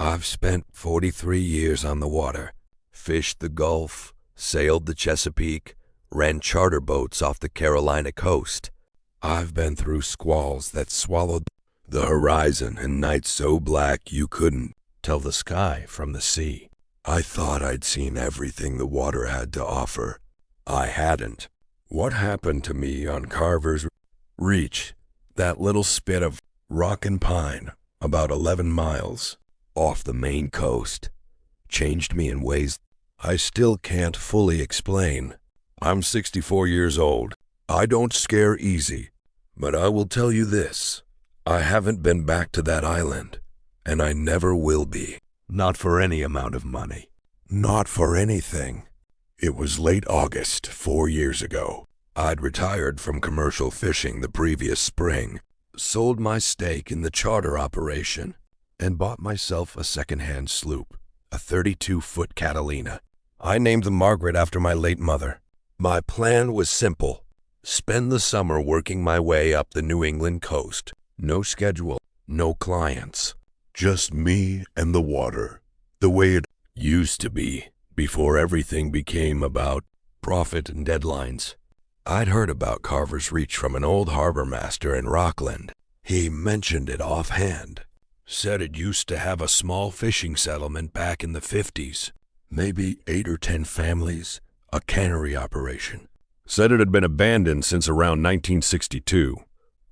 I've spent 43 years on the water, fished the Gulf, sailed the Chesapeake, ran charter boats off the Carolina coast. I've been through squalls that swallowed the horizon and nights so black you couldn't tell the sky from the sea. I thought I'd seen everything the water had to offer. I hadn't. What happened to me on Carver's Reach, that little spit of rock and pine about 11 miles off the Maine coast, changed me in ways I still can't fully explain. I'm 64 years old. I don't scare easy, but I will tell you this. I haven't been back to that island, and I never will be. Not for any amount of money. Not for anything. It was late August 4 years ago. I'd retired from commercial fishing the previous spring, sold my stake in the charter operation, and bought myself a second-hand sloop, a 32-foot Catalina. I named the Margaret after my late mother. My plan was simple. Spend the summer working my way up the New England coast. No schedule, no clients. Just me and the water, the way it used to be before everything became about profit and deadlines. I'd heard about Carver's Reach from an old harbor master in Rockland. He mentioned it offhand. Said it used to have a small fishing settlement back in the 50s. Maybe 8 or 10 families, a cannery operation. Said it had been abandoned since around 1962.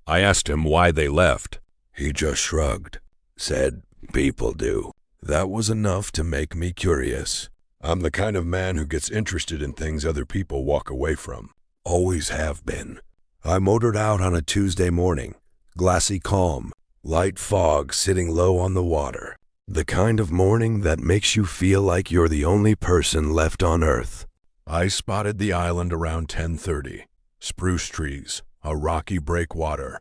I asked him why they left. He just shrugged. Said, people do. That was enough to make me curious. I'm the kind of man who gets interested in things other people walk away from. Always have been. I motored out on a Tuesday morning. Glassy calm, light fog sitting low on the water. The kind of morning that makes you feel like you're the only person left on Earth. I spotted the island around 10:30. Spruce trees, a rocky breakwater,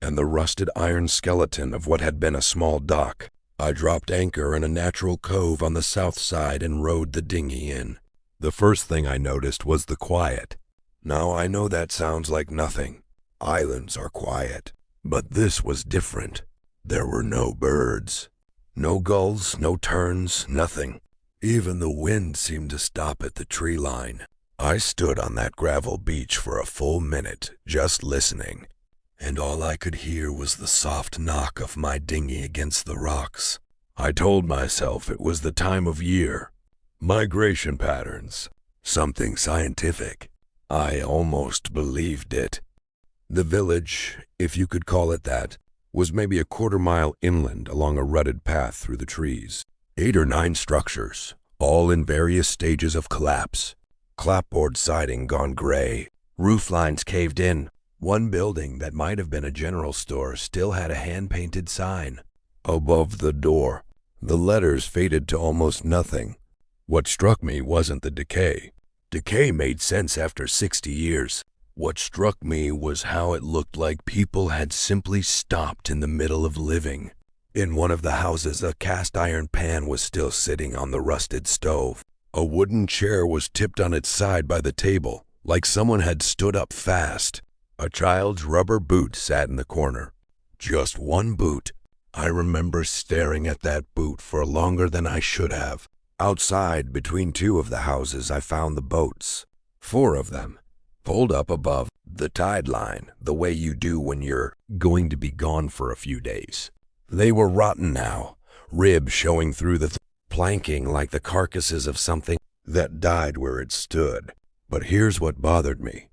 and the rusted iron skeleton of what had been a small dock. I dropped anchor in a natural cove on the south side and rowed the dinghy in. The first thing I noticed was the quiet. Now I know that sounds like nothing. Islands are quiet. But this was different. There were no birds. No gulls, no terns, nothing. Even the wind seemed to stop at the tree line. I stood on that gravel beach for a full minute, just listening, and all I could hear was the soft knock of my dinghy against the rocks. I told myself it was the time of year. Migration patterns. Something scientific. I almost believed it. The village, if you could call it that, was maybe a quarter-mile inland along a rutted path through the trees. 8 or 9 structures, all in various stages of collapse. Clapboard siding gone gray, roof lines caved in. One building that might have been a general store still had a hand-painted sign above the door. The letters faded to almost nothing. What struck me wasn't the decay. Decay made sense after 60 years. What struck me was how it looked like people had simply stopped in the middle of living. In one of the houses, a cast iron pan was still sitting on the rusted stove. A wooden chair was tipped on its side by the table, like someone had stood up fast. A child's rubber boot sat in the corner. Just one boot. I remember staring at that boot for longer than I should have. Outside, between 2 of the houses, I found the boats. 4 of them. Pulled up above the tide line, the way you do when you're going to be gone for a few days. They were rotten now, ribs showing through the planking like the carcasses of something that died where it stood. But here's what bothered me.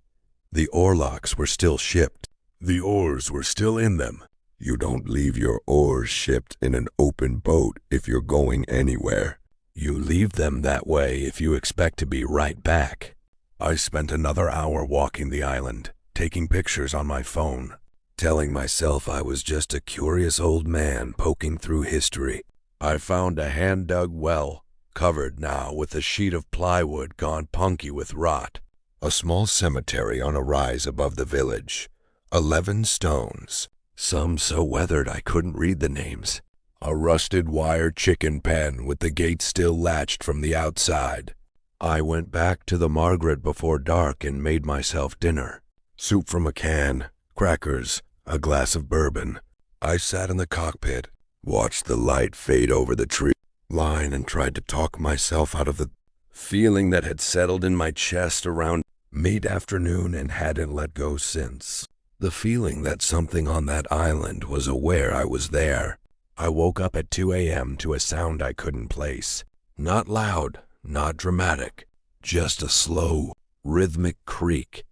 The oarlocks were still shipped. The oars were still in them. You don't leave your oars shipped in an open boat if you're going anywhere. You leave them that way if you expect to be right back. I spent another hour walking the island, taking pictures on my phone, telling myself I was just a curious old man poking through history. I found a hand-dug well, covered now with a sheet of plywood gone punky with rot. A small cemetery on a rise above the village. 11 stones, some so weathered I couldn't read the names. A rusted wire chicken pen with the gate still latched from the outside. I went back to the Margaret before dark and made myself dinner. Soup from a can, crackers, a glass of bourbon. I sat in the cockpit, watched the light fade over the tree. line and tried to talk myself out of the feeling that had settled in my chest around mid-afternoon and hadn't let go since. The feeling that something on that island was aware I was there. I woke up at 2 a.m. to a sound I couldn't place. Not loud, not dramatic, just a slow, rhythmic creak,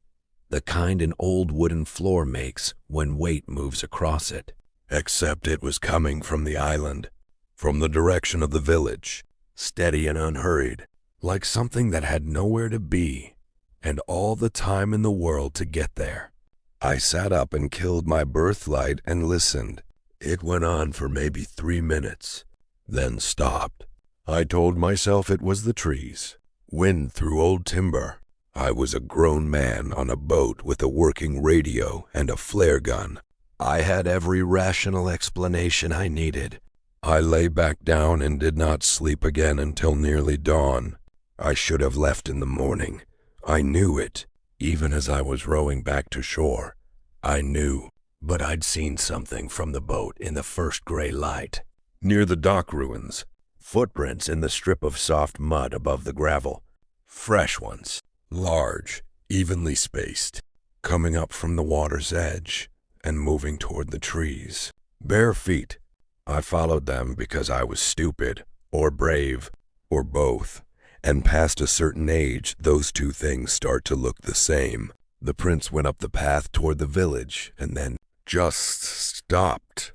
the kind an old wooden floor makes when weight moves across it. Except it was coming from the island, from the direction of the village, steady and unhurried, like something that had nowhere to be, and all the time in the world to get there. I sat up and killed my birthlight and listened. It went on for maybe 3 minutes, then stopped. I told myself it was the trees, wind through old timber. I was a grown man on a boat with a working radio and a flare gun. I had every rational explanation I needed. I lay back down and did not sleep again until nearly dawn. I should have left in the morning. I knew it, even as I was rowing back to shore. I knew, but I'd seen something from the boat in the first gray light. Near the dock ruins, footprints in the strip of soft mud above the gravel. Fresh ones, large, evenly spaced, coming up from the water's edge and moving toward the trees. Bare feet. I followed them because I was stupid, or brave, or both. And past a certain age, those two things start to look the same. The prince went up the path toward the village and then just stopped.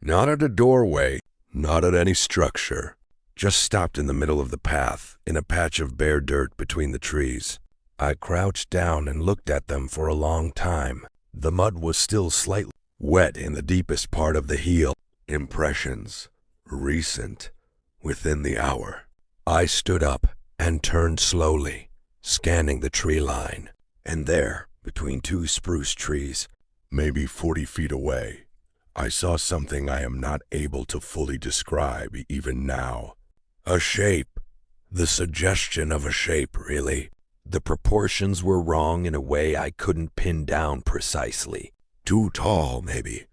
Not at a doorway, not at any structure. Just stopped in the middle of the path, in a patch of bare dirt between the trees. I crouched down and looked at them for a long time. The mud was still slightly wet in the deepest part of the heel. Impressions, recent, within the hour. I stood up and turned slowly, scanning the tree line. And there, between two spruce trees, maybe 40 feet away, I saw something I am not able to fully describe even now. A shape. The suggestion of a shape, really. The proportions were wrong in a way I couldn't pin down precisely. Too tall, maybe.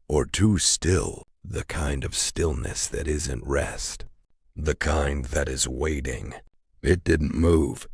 Or too still. The kind of stillness that isn't rest. The kind that is waiting. It didn't move.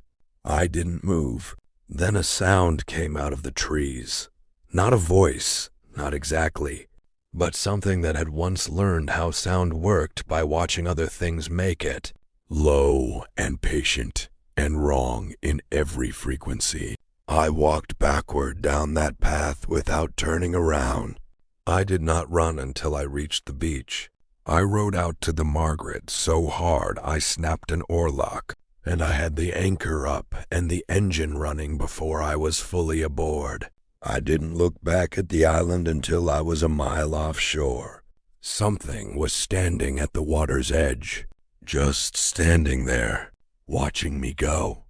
I didn't move. Then a sound came out of the trees. Not a voice, not exactly, but something that had once learned how sound worked by watching other things make it. Low and patient and wrong in every frequency. I walked backward down that path without turning around. I did not run until I reached the beach. I rowed out to the Margaret so hard I snapped an oarlock, and I had the anchor up and the engine running before I was fully aboard. I didn't look back at the island until I was a mile offshore. Something was standing at the water's edge, just standing there, watching me go.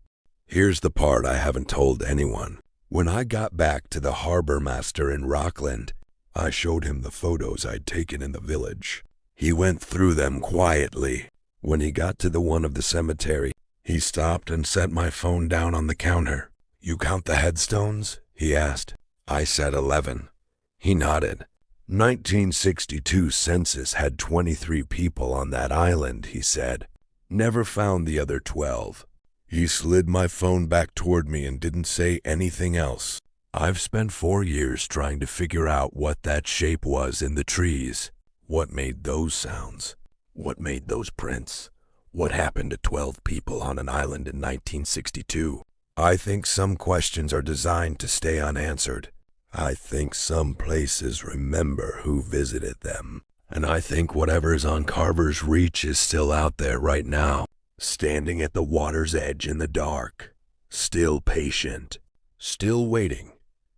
Here's the part I haven't told anyone. When I got back to the harbor master in Rockland, I showed him the photos I'd taken in the village. He went through them quietly. When he got to the one of the cemetery, he stopped and set my phone down on the counter. "You count the headstones?" he asked. I said 11. He nodded. 1962 census had 23 people on that island, he said. Never found the other 12. He slid my phone back toward me and didn't say anything else. I've spent 4 years trying to figure out what that shape was in the trees. What made those sounds? What made those prints? What happened to 12 people on an island in 1962? I think some questions are designed to stay unanswered. I think some places remember who visited them. And I think whatever's on Carver's Reach is still out there right now, standing at the water's edge in the dark, still patient, still waiting,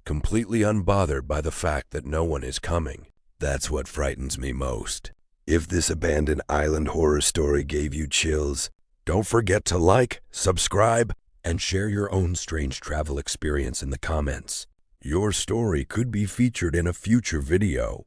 completely unbothered by the fact that no one is coming. That's what frightens me most. If this abandoned island horror story gave you chills, don't forget to like, subscribe, and share your own strange travel experience in the comments. Your story could be featured in a future video.